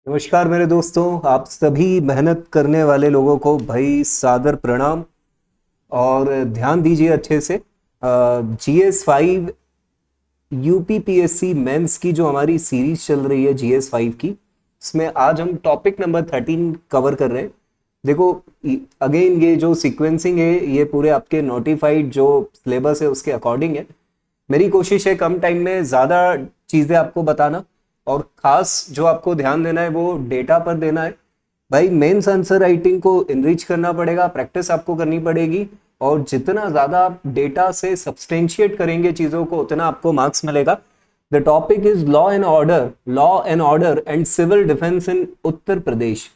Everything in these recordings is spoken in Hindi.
नमस्कार मेरे दोस्तों, आप सभी मेहनत करने वाले लोगों को भाई सादर प्रणाम। और ध्यान दीजिए अच्छे से। GS5 यूपीपीएससी मेंस की जो हमारी सीरीज चल रही है GS5 की, इसमें आज हम टॉपिक नंबर 13 कवर कर रहे हैं। देखो, अगेन ये जो सीक्वेंसिंग है ये पूरे आपके नोटिफाइड जो सिलेबस है उसके अकॉर्डिंग है। मेरी कोशिश है कम टाइम में ज़्यादा चीज़ें आपको बताना, और खास जो आपको ध्यान देना है वो डेटा पर देना है। भाई मेंस आंसर राइटिंग को इनरिच करना पड़ेगा, प्रैक्टिस आपको करनी पड़ेगी, और जितना ज़्यादा आप डेटा से सब्सटेंशिएट करेंगे चीज़ों को उतना आपको मार्क्स मिलेगा। The topic is law and order and civil defence in Uttar Pradesh.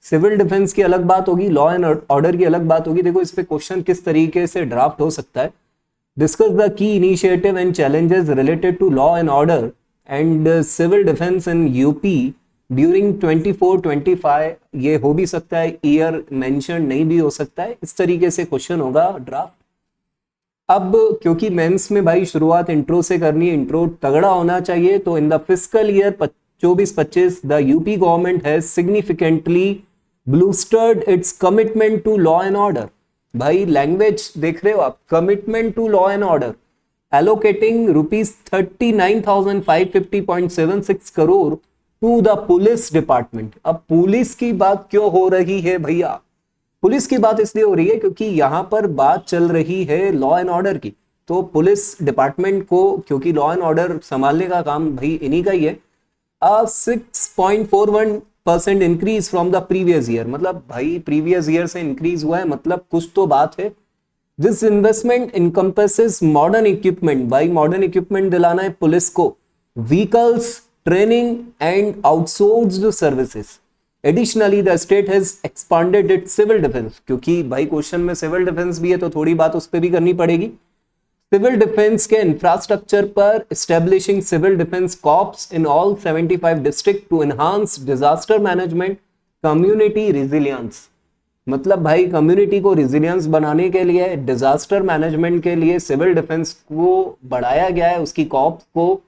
Civil defence की अलग बात होगी, लॉ एंड ऑर्डर की अलग बात होगी। देखो इस पे क्वेश्चन किस तरीके से ड्राफ्ट हो सकता है। Discuss the key initiative and challenges related to law and order and civil defense in UP during 24-25। ये हो भी सकता है, ईयर मेंशन नहीं भी हो सकता है। इस तरीके से क्वेश्चन होगा ड्राफ्ट। अब क्योंकि मेंस में भाई शुरुआत इंट्रो से करनी है, इंट्रो तगड़ा होना चाहिए, तो in the fiscal year 24-25 the UP government has significantly bolstered its commitment to law and order. भाई लैंग्वेज देख रहे हो आप, commitment to law and order, allocating ₹39,550.76 crore to the police department. अब पुलिस की बात क्यों हो रही है भैया? पुलिस की बात इसलिए हो रही है क्योंकि यहां पर बात चल रही है लॉ एंड ऑर्डर की। तो पुलिस डिपार्टमेंट को, क्योंकि लॉ एंड ऑर्डर संभालने का काम भाई इन्हीं का ही है, 6.41% increase from the previous year. मतलब भाई प्रीवियस ईयर से इंक्रीज हुआ है, मतलब कुछ तो बात है। This investment encompasses modern equipment. भाई मॉडर्न इक्विपमेंट दिलाना है पुलिस को, vehicles, training and outsourced services. Additionally the state has expanded its civil defence. क्योंकि भाई क्वेश्चन में सिविल डिफेंस भी है तो थोड़ी बात उस पर भी करनी पड़ेगी। सिविल डिफेंस के इंफ्रास्ट्रक्चर पर establishing civil defence corps in all 75 district to enhance disaster management, community resilience. मतलब भाई कम्युनिटी को रिजिलियंस बनाने के लिए, डिजास्टर मैनेजमेंट के लिए सिविल डिफेंस को बढ़ाया गया है, उसकी कॉर्प्स को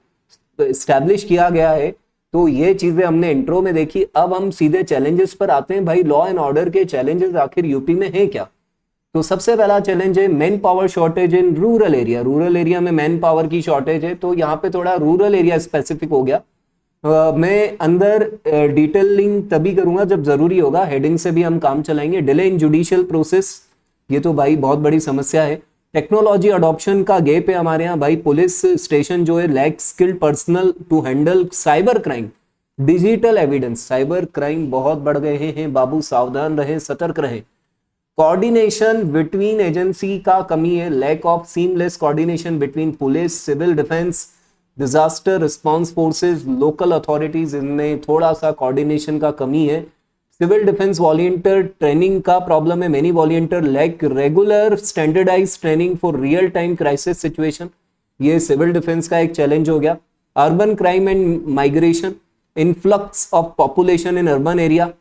एस्टैब्लिश किया गया है। तो ये चीजें हमने इंट्रो में देखी। अब हम सीधे चैलेंजेस पर आते हैं। भाई लॉ एंड ऑर्डर के चैलेंजेस आखिर यूपी में है क्या? तो सबसे पहला चैलेंज है man power shortage in rural area. Rural area में मैन पावर की शॉर्टेज है, तो यहाँ पे थोड़ा रूरल एरिया स्पेसिफिक हो गया। मैं अंदर डिटेलिंग तभी करूंगा जब जरूरी होगा, हेडिंग से भी हम काम चलाएंगे। डिले इन जुडिशियल प्रोसेस, ये तो भाई बहुत बड़ी समस्या है। टेक्नोलॉजी अडॉप्शन का गैप है हमारे यहाँ। भाई पुलिस स्टेशन जो है lack skilled personnel to handle cyber crime, digital evidence. Cyber crime बहुत बढ़ गए हैं बाबू, सावधान रहें, सतर्क रहें। कोऑर्डिनेशन बिटवीन एजेंसी का कमी है, lack of seamless coordination between police, civil defence, disaster response forces, local authorities, इनमें थोड़ा सा कोऑर्डिनेशन का कमी है। सिविल डिफेंस वॉलंटियर ट्रेनिंग का प्रॉब्लम है। Many volunteer lack regular standardise training for real time crisis situation. ये सिविल डिफेंस का एक चैलेंज हो गया। Urban crime and migration, influx of population in urban area.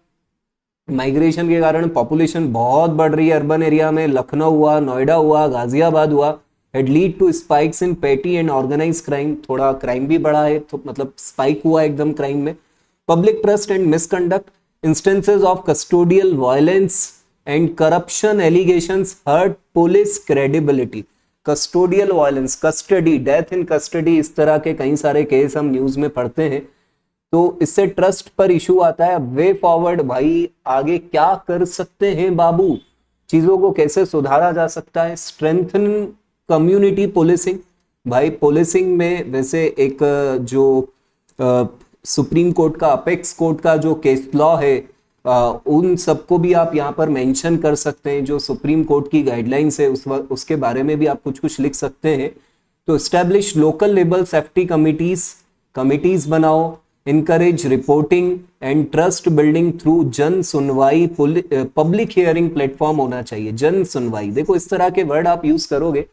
Migration के कारण पॉपुलेशन बहुत बढ़ रही है अर्बन एरिया में। लखनऊ हुआ, नोएडा हुआ, गाजियाबाद हुआ, had lead to spikes in petty and organized crime। थोड़ा क्राइम भी बढ़ा है, तो मतलब स्पाइक हुआ एकदम क्राइम में। Public trust and misconduct, instances of custodial violence and corruption allegations hurt police credibility. Custodial violence, custody, death in custody, इस तरह के कई सारे केस हम न्यूज में पढ़ते हैं, तो इससे ट्रस्ट पर इशू आता है। वे फॉरवर्ड, भाई आगे क्या कर सकते हैं बाबू, चीजों को कैसे सुधारा जा सकता है। Strengthen community policing. भाई पुलिसिंग में वैसे एक जो सुप्रीम कोर्ट का, अपेक्स कोर्ट का जो केस लॉ है, उन सबको भी आप यहाँ पर मेंशन कर सकते हैं। जो सुप्रीम कोर्ट की गाइडलाइंस है उसके बारे में भी आप कुछ कुछ लिख सकते हैं। तो establish local level safety committees बनाओ। Encourage reporting and trust building through जन सुनवाई। पब्लिक हियरिंग प्लेटफॉर्म होना चाहिए, जन सुनवाई। देखो इस तरह के वर्ड आप यूज करोगे,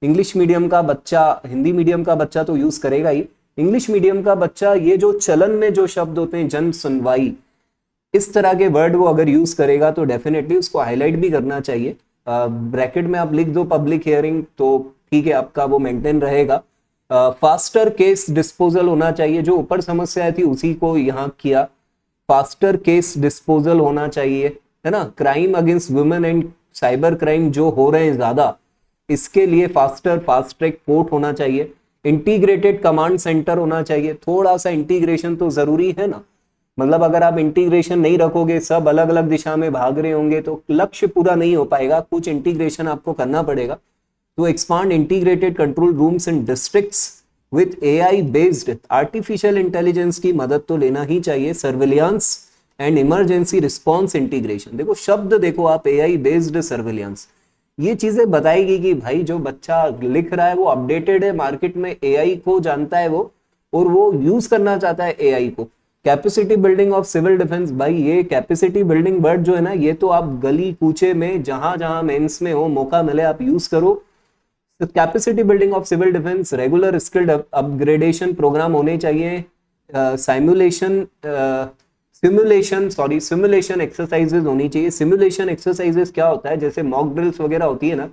इंग्लिश मीडियम का बच्चा, हिंदी मीडियम का बच्चा तो यूज करेगा ही, इंग्लिश मीडियम का बच्चा ये जो चलन में जो शब्द होते हैं, जन सुनवाई, इस तरह के वर्ड वो अगर यूज करेगा तो डेफिनेटली उसको हाईलाइट भी करना चाहिए। ब्रैकेट में आप लिख दो पब्लिक हियरिंग तो ठीक है, आपका वो मेंटेन रहेगा। फास्टर केस डिस्पोजल होना चाहिए, जो ऊपर समस्या थी उसी को यहाँ किया। फास्टर केस डिस्पोजल होना चाहिए, है ना। Crime against women and cyber crime जो हो रहे हैं ज्यादा, इसके लिए फास्ट ट्रैक कोर्ट होना चाहिए। इंटीग्रेटेड कमांड सेंटर होना चाहिए। थोड़ा सा इंटीग्रेशन तो जरूरी है ना, मतलब अगर आप इंटीग्रेशन नहीं रखोगे, सब अलग अलग दिशा में भाग रहे होंगे तो लक्ष्य पूरा नहीं हो पाएगा, कुछ इंटीग्रेशन आपको करना पड़ेगा। तो expand integrated control rooms in districts with AI based, artificial intelligence की मदद तो लेना ही चाहिए। Surveillance and emergency response integration, देखो शब्द देखो आप, एआई बेस्ड सर्विलियंस, ये चीजें बताएगी कि भाई जो बच्चा लिख रहा है वो अपडेटेड है, मार्केट में एआई को जानता है वो, और वो यूज करना चाहता है एआई को। Capacity building of civil defence, भाई ये कैपेसिटी बिल्डिंग वर्ड जो है ना, ये तो आप गली कूचे में जहां जहां मेंस में हो मौका मिले आप यूज करो। Capacity building of civil defence, regular skilled upgradation programme होने चाहिए। सिमुलेशन एक्सरसाइजेज होनी चाहिए। सिमुलेशन एक्सरसाइजेज क्या होता है, जैसे मॉक ड्रिल्स वगैरह होती है ना,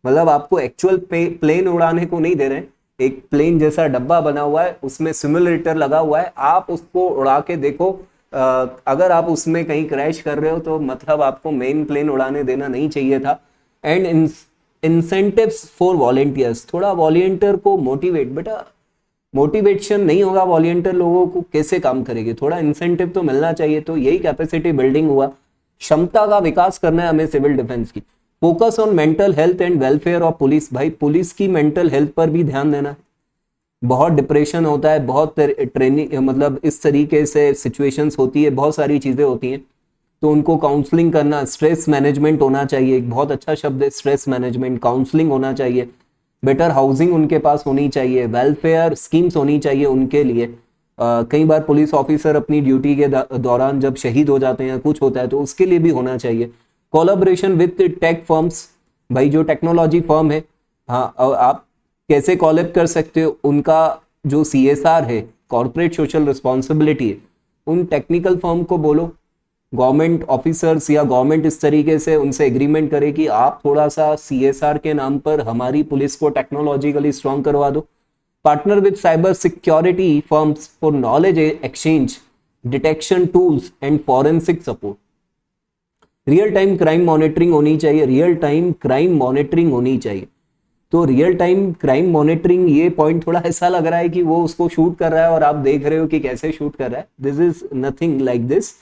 मतलब आपको एक्चुअल प्लेन उड़ाने को नहीं दे रहे हैं, एक प्लेन जैसा डब्बा बना हुआ है, उसमें सिमुलेटर लगा हुआ है, आप उसको उड़ा के देखो। अगर आप उसमें कहीं क्रैश कर रहे हो तो मतलब आपको मेन प्लेन उड़ाने देना नहीं चाहिए था। एंड इंसेंटिव्स फॉर वॉलेंटियर्स, थोड़ा वॉलेंटियर को मोटिवेट, बेटा मोटिवेशन नहीं होगा वॉलेंटियर लोगों को कैसे काम करेंगे, थोड़ा इंसेंटिव तो मिलना चाहिए। तो यही कैपेसिटी बिल्डिंग हुआ। क्षमता का विकास करना है हमें सिविल डिफेंस की। Focus on mental health and welfare of police, भाई पुलिस की मेंटल हेल्थ पर भी ध्यान देना है। बहुत डिप्रेशन होता है, बहुत ट्रेनिंग, मतलब इस तरीके से सिचुएशंस होती है, बहुत सारी चीजें होती हैं, तो उनको काउंसलिंग करना, स्ट्रेस मैनेजमेंट होना चाहिए, एक बहुत अच्छा शब्द है स्ट्रेस मैनेजमेंट, काउंसलिंग होना चाहिए। बेटर हाउसिंग उनके पास होनी चाहिए, वेलफेयर स्कीम्स होनी चाहिए उनके लिए। कई बार पुलिस ऑफिसर अपनी ड्यूटी के दौरान जब शहीद हो जाते हैं, कुछ होता है, तो उसके लिए भी होना चाहिए। कोलैबोरेशन विद टेक फर्म्स, भाई जो टेक्नोलॉजी फर्म है, हाँ आप कैसे कोलैब कर सकते हो, उनका जो CSR है, कॉर्पोरेट सोशल रिस्पॉन्सिबिलिटी है, उन टेक्निकल फर्म को बोलो, गवर्नमेंट ऑफिसर्स या गवर्नमेंट इस तरीके से उनसे एग्रीमेंट करे कि आप थोड़ा सा CSR के नाम पर हमारी पुलिस को टेक्नोलॉजिकली स्ट्रांग करवा दो। Partner with cyber security firms for knowledge exchange, detection tools and forensic support. Real time crime monitoring होनी चाहिए, रियल टाइम क्राइम मॉनिटरिंग होनी चाहिए। तो रियल टाइम क्राइम मॉनिटरिंग, ये पॉइंट थोड़ा ऐसा लग रहा है कि वो उसको शूट कर रहा है और आप देख रहे हो कि कैसे शूट कर रहा है, this is nothing like this.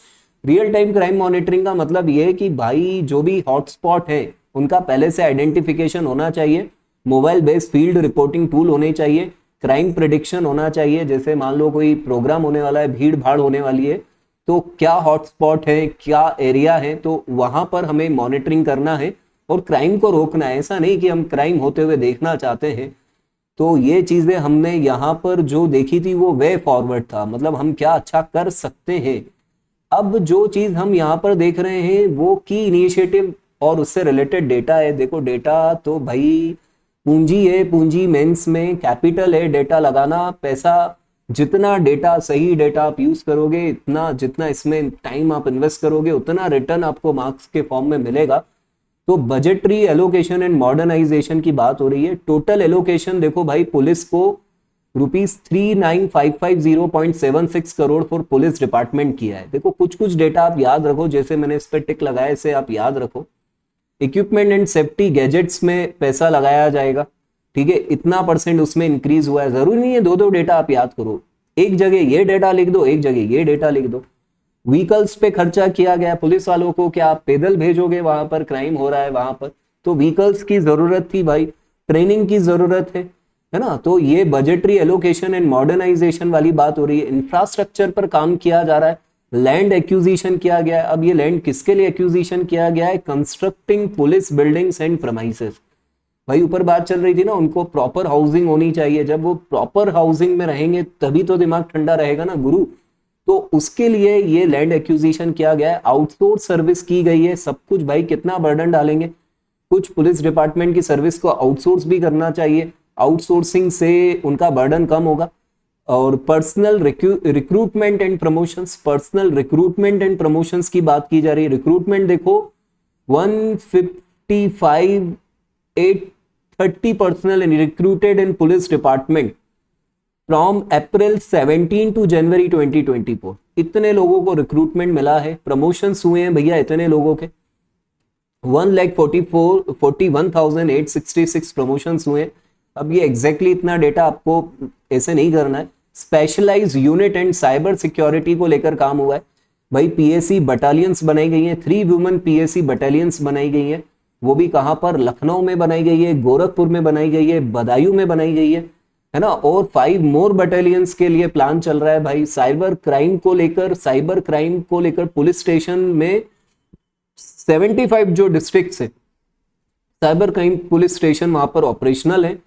Real time crime monitoring का मतलब ये है कि भाई जो भी हॉटस्पॉट है उनका पहले से आइडेंटिफिकेशन होना चाहिए, mobile based field reporting tool होने चाहिए, क्राइम प्रिडिक्शन होना चाहिए, जैसे मान लो कोई प्रोग्राम होने वाला है, भीड़ भाड़ होने वाली है, तो क्या हॉटस्पॉट है, क्या एरिया है, तो वहां पर हमें मॉनिटरिंग करना है और क्राइम को रोकना है। ऐसा नहीं कि हम क्राइम होते हुए देखना चाहते हैं। तो ये चीजें हमने यहाँ पर जो देखी थी वो वे फॉरवर्ड था, मतलब हम क्या अच्छा कर सकते हैं। अब जो चीज हम यहाँ पर देख रहे हैं वो की इनिशिएटिव और उससे रिलेटेड डेटा है। देखो डेटा तो भाई पूंजी है, पूंजी मेंस में कैपिटल है, डेटा लगाना, पैसा, जितना डेटा, सही डेटा आप यूज करोगे, इतना जितना इसमें टाइम आप इन्वेस्ट करोगे, उतना रिटर्न आपको मार्क्स के फॉर्म में मिलेगा। तो बजटरी एलोकेशन एंड मॉडर्नाइजेशन की बात हो रही है। टोटल एलोकेशन देखो भाई, पुलिस को ₹39,550.76 करोड़ फॉर पुलिस डिपार्टमेंट किया है। देखो कुछ कुछ डेटा आप याद रखो, जैसे मैंने इस पर टिक लगाया, इसे आप याद रखो। इक्विपमेंट एंड सेफ्टी गैजेट्स में पैसा लगाया जाएगा, ठीक है, इतना % उसमें इंक्रीज हुआ है। जरूरी नहीं है दो दो डेटा आप याद करो, एक जगह ये डेटा लिख दो, एक जगह ये डेटा लिख दो। व्हीकल्स पे खर्चा किया गया, पुलिस वालों को क्या आप पैदल भेजोगे वहां पर, क्राइम हो रहा है वहां पर, तो व्हीकल्स की जरूरत थी भाई, ट्रेनिंग की जरूरत है ना। तो ये बजटरी एलोकेशन एंड मॉडर्नाइजेशन वाली बात हो रही है। इंफ्रास्ट्रक्चर पर काम किया जा रहा है, लैंड एक्विजिशन किया गया है। अब ये लैंड किसके लिए एक्विजिशन किया गया है, constructing police buildings and premises. भाई ऊपर बात चल रही थी ना, उनको प्रॉपर हाउसिंग होनी चाहिए, जब वो प्रॉपर हाउसिंग में रहेंगे तभी तो दिमाग ठंडा रहेगा ना गुरु। तो उसके लिए ये लैंड एक्विजिशन किया गया है, आउटसोर्स सर्विस की गई है, सब कुछ। भाई कितना बर्डन डालेंगे, कुछ पुलिस डिपार्टमेंट की सर्विस को आउटसोर्स भी करना चाहिए, आउटसोर्सिंग से उनका बर्डन कम होगा। और personnel recruitment and promotions, personnel recruitment and promotions की बात की जा रही है। रिक्रूटमेंट देखो 155,830 personnel recruited in police department from April 17 to January 2024 इतने लोगों को रिक्रूटमेंट मिला है, प्रमोशंस हुए हैं भैया इतने लोगों के 1,41,866 प्रमोशंस हुए हैं। अब ये एग्जैक्टली इतना डेटा आपको ऐसे नहीं करना है। Specialise unit and cyber security को लेकर काम हुआ है भाई। पीएससी बटालियंस बनाई गई हैं, 3 वुमेन पीएससी बटालियंस बनाई गई हैं, वो भी कहां पर, लखनऊ में बनाई गई है, गोरखपुर में बनाई गई है, बदायूं में बनाई गई है ना, और 5 मोर बटालियंस के लिए प्लान चल रहा है भाई। साइबर क्राइम को लेकर पुलिस स्टेशन में 75 जो डिस्ट्रिक्ट है साइबर क्राइम पुलिस स्टेशन वहां पर ऑपरेशनल है।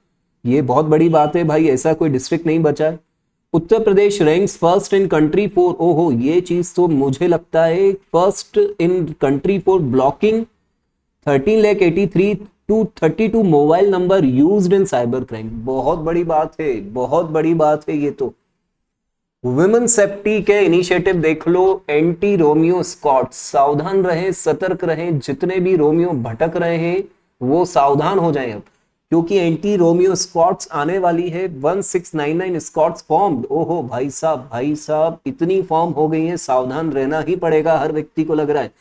ये बहुत बड़ी बात है भाई, ऐसा कोई डिस्ट्रिक्ट नहीं बचा है। Uttar Pradesh ranks first in country for, ओहो ये चीज तो मुझे लगता है first in country for blocking 13,83 two 32 mobile number used in cyber crime. बहुत बड़ी बात है, बहुत बड़ी बात है ये तो। वुमेन सेफ्टी के इनिशिएटिव देख लो, एंटी रोमियो स्क्वाड, सावधान रहें, सतर्क रहें, जितने भी रोमियो भटक रहे हैं वो सावधान हो जाएं अब, क्योंकि एंटी रोमियो स्क्वाड्स आने वाली है। 1699 स्क्वाड्स फॉर्म्ड, ओहो भाई साहब इतनी फॉर्म हो गई है, सावधान रहना ही पड़ेगा हर व्यक्ति को लग रहा है।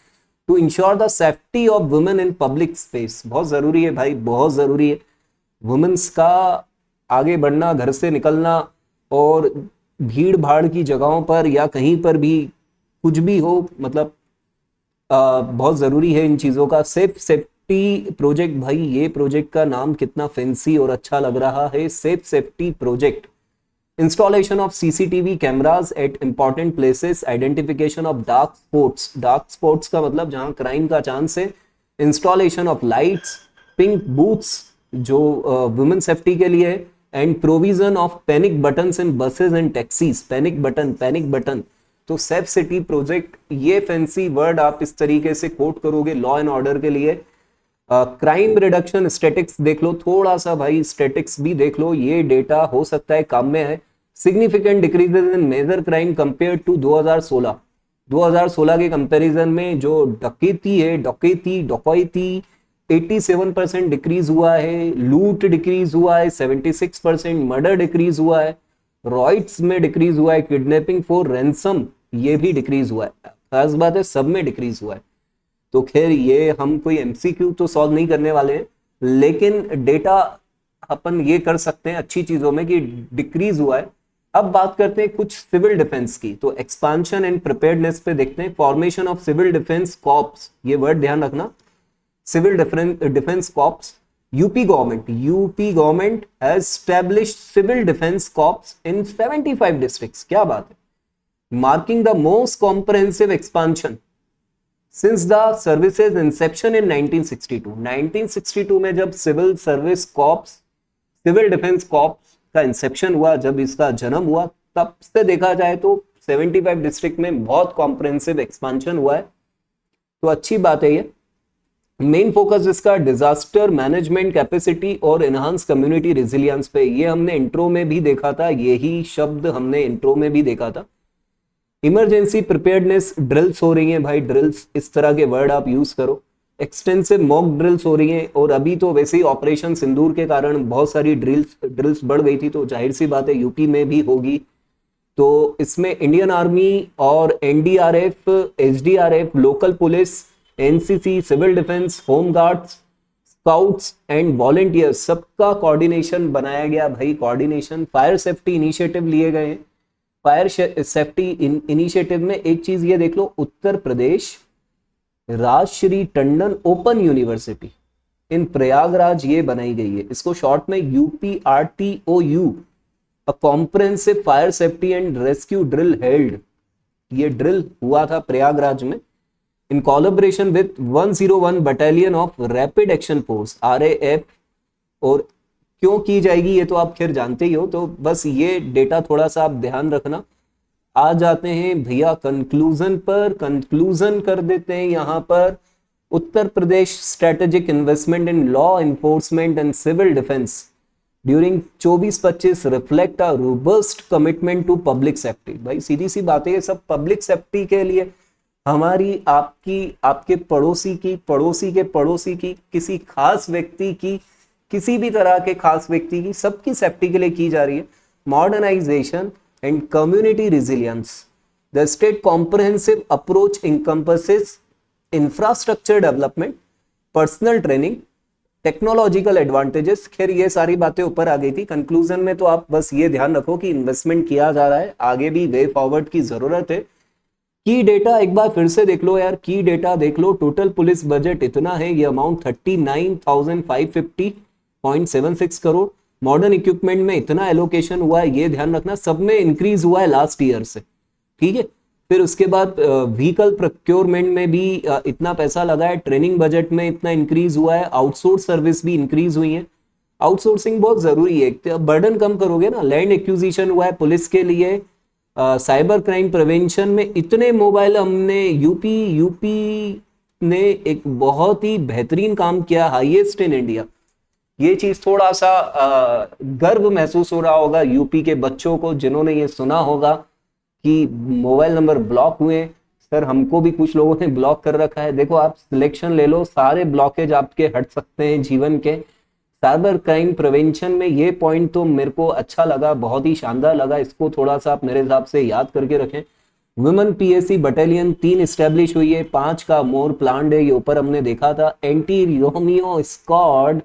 To ensure the safety of women in public space, बहुत जरूरी है भाई, बहुत जरूरी है। वुमेन्स का आगे बढ़ना, घर से निकलना और भीड़ भाड़ की जगहों पर या कहीं पर भी कुछ भी हो, मतलब बहुत जरूरी है इन चीजों का। सेफ्टी प्रोजेक्ट, भाई ये प्रोजेक्ट का नाम कितना फैंसी और अच्छा लग रहा है, safety project. Installation of CCTV cameras at important places, identification of dark spots का मतलब जहां क्राइम का चांस है, installation of lights, pink booths जो वुमेन सेफ्टी के लिए है, and provision of panic buttons in buses and taxis. Panic button तो सेफ सिटी प्रोजेक्ट, ये फैंसी वर्ड आप इस तरीके से कोट करोगे लॉ एंड ऑर्डर के लिए। क्राइम रिडक्शन स्टैटिक्स देख लो थोड़ा सा भाई, स्टैटिक्स भी देख लो, ये डेटा हो सकता है काम में है। Significant decreases in major crime compare to 2016 के कंपैरिजन में जो डकैती 87% डिक्रीज हुआ है, लूट डिक्रीज हुआ है 76%, मर्डर डिक्रीज हुआ है, रॉइट्स में डिक्रीज हुआ है, किडनैपिंग फॉर रैंसम ये भी डिक्रीज हुआ है। खास बात है सब में डिक्रीज हुआ है। तो खैर ये हम कोई एमसीक्यू तो सॉल्व नहीं करने वाले हैं, लेकिन डेटा अपन ये कर सकते हैं अच्छी चीजों में कि डिक्रीज हुआ है। अब बात करते हैं कुछ सिविल डिफेंस की, तो एक्सपांशन एंड प्रिपेयर्डनेस पे देखते हैं। Formation of civil defence corps, ये वर्ड ध्यान रखना, civil defence corps. UP government has established civil defence corps in 75 districts, क्या बात है, marking the most comprehensive expansion since the services inception in 1962 में जब civil service corps, civil defence corps का इंसेप्शन हुआ, जब इसका जन्म हुआ, तब से देखा जाए तो 75 डिस्ट्रिक्ट में बहुत कॉम्प्रिहेंसिव एक्सपांशन हुआ है, तो अच्छी बात है ये। मेन फोकस इसका डिजास्टर मैनेजमेंट कैपेसिटी और एनहांस कम्युनिटी रेजिलियंस पे, ये हमने इंट्रो में भी देखा था, यही शब्द हमने इंट्रो में भी देखा था। इमरजेंसी प्रिपेयर्डनेस ड्रिल्स हो रही हैं भाई, ड्रिल्स इस तरह के वर्ड आप यूज करो। एक्सटेंसिव मॉक ड्रिल्स हो रही हैं, और अभी तो वैसे ही ऑपरेशन सिंदूर के कारण बहुत सारी ड्रिल्स बढ़ गई थी, तो जाहिर सी बात है यूपी में भी होगी। तो इसमें इंडियन आर्मी और NDRF, SDRF, local police, NCC, civil defence, home guards, scouts and volunteers, सबका कोऑर्डिनेशन बनाया गया भाई, कोऑर्डिनेशन। फायर सेफ्टी इनिशिएटिव लिए गए हैं। फायर सेफ्टी इनिशिएटिव में एक चीज ये देख लो, उत्तर प्रदेश राजश्री टंडन ओपन यूनिवर्सिटी इन प्रयागराज ये बनाई गई है, इसको शॉर्ट में UPRTOU, a comprehensive fire safety and rescue drill held. ये ड्रिल हुआ था प्रयागराज में in collaboration with 101 battalion of rapid action force RAF। और क्यों की जाएगी ये तो आप खैर जानते ही हो, तो बस ये डेटा थोड़ा सा आप ध्यान रखना। आ जाते हैं भैया कंक्लूजन पर, कंक्लूजन कर देते हैं यहां पर। Uttar Pradesh strategic investment in law enforcement and civil defence during 24-25 reflect a robust commitment to public safety. भाई सीधी सी बात है, ये सब पब्लिक सेफ्टी के लिए, हमारी, आपकी, आपके पड़ोसी की, पड़ोसी के पड़ोसी की, किसी खास व्यक्ति की, किसी भी तरह के खास व्यक्ति की, सबकी सेफ्टी के लिए की जा रही है। modernization and community resilience. The state comprehensive approach encompasses infrastructure development, personal training, technological advantages. खैर ये सारी बातें ऊपर आ गई थी। कंक्लूजन में तो आप बस ये ध्यान रखो कि इन्वेस्टमेंट किया जा रहा है, आगे भी वे फॉरवर्ड की जरूरत है। की डेटा एक बार फिर से देख लो यार, की डेटा देख लो। टोटल पुलिस बजट इतना है, ये अमाउंट 39,550.76 करोड़। मॉडर्न इक्विपमेंट में इतना एलोकेशन हुआ है, ये ध्यान रखना, सब में इंक्रीज हुआ है लास्ट ईयर से, ठीक है। फिर उसके बाद व्हीकल प्रोक्योरमेंट में भी इतना पैसा लगा है, ट्रेनिंग बजट में इतना इंक्रीज हुआ है, आउटसोर्स सर्विस भी इंक्रीज हुई है। आउटसोर्सिंग बहुत जरूरी है, बर्डन कम करोगे ना। लैंड एक्विजिशन हुआ है पुलिस के लिए, साइबर क्राइम प्रिवेंशन में इतने मोबाइल हमने यूपी ने एक बहुत ही बेहतरीन काम किया, हाईएस्ट इन इंडिया। ये चीज थोड़ा सा गर्व महसूस हो रहा होगा यूपी के बच्चों को जिन्होंने ये सुना होगा कि मोबाइल नंबर ब्लॉक हुए। सर हमको भी कुछ लोगों ने ब्लॉक कर रखा है। देखो आप सिलेक्शन ले लो, सारे ब्लॉकेज आपके हट सकते हैं जीवन के। साइबर क्राइम प्रिवेंशन में ये पॉइंट तो मेरे को अच्छा लगा, बहुत ही शानदार लगा। इसको थोड़ा सा आप मेरे हिसाब से याद करके रखें। वुमेन पीएससी बटालियन 3 इस्टेब्लिश हुई है, 5 का मोर प्लान्ड है, ये ऊपर हमने देखा था। एंटी रोमियो स्क्वाड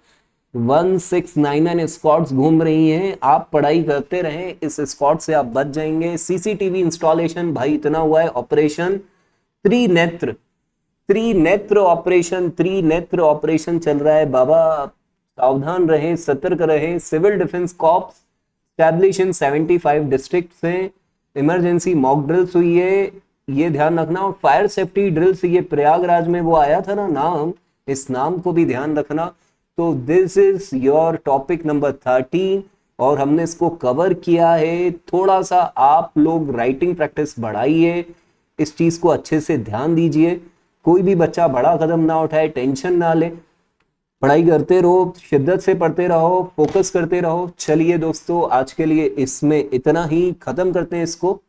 1699 स्क्वाड्स घूम रही हैं। आप पढ़ाई करते रहें, इस स्क्वाड से आप बच जाएंगे। सीसीटीवी इंस्टॉलेशन भाई इतना हुआ है। ऑपरेशन त्रिनेत्र ऑपरेशन चल रहा है बाबा, सावधान रहें, सतर्क रहें। Civil defence corps stablish in 75 district हैं। इमरजेंसी मॉक ड्रिल्स हुई है, ये ध्यान रखना। और फायर सेफ्टी ड्रिल्स, ये प्रयागराज में वो आया था ना नाम, इस नाम को भी ध्यान रखना। तो this is your topic number 13 और हमने इसको कवर किया है। थोड़ा सा आप लोग राइटिंग प्रैक्टिस बढ़ाइए, इस चीज को अच्छे से ध्यान दीजिए। कोई भी बच्चा बड़ा कदम ना उठाए, टेंशन ना ले, पढ़ाई करते रहो, शिद्दत से पढ़ते रहो, फोकस करते रहो। चलिए दोस्तों, आज के लिए इसमें इतना ही, खत्म करते हैं इसको।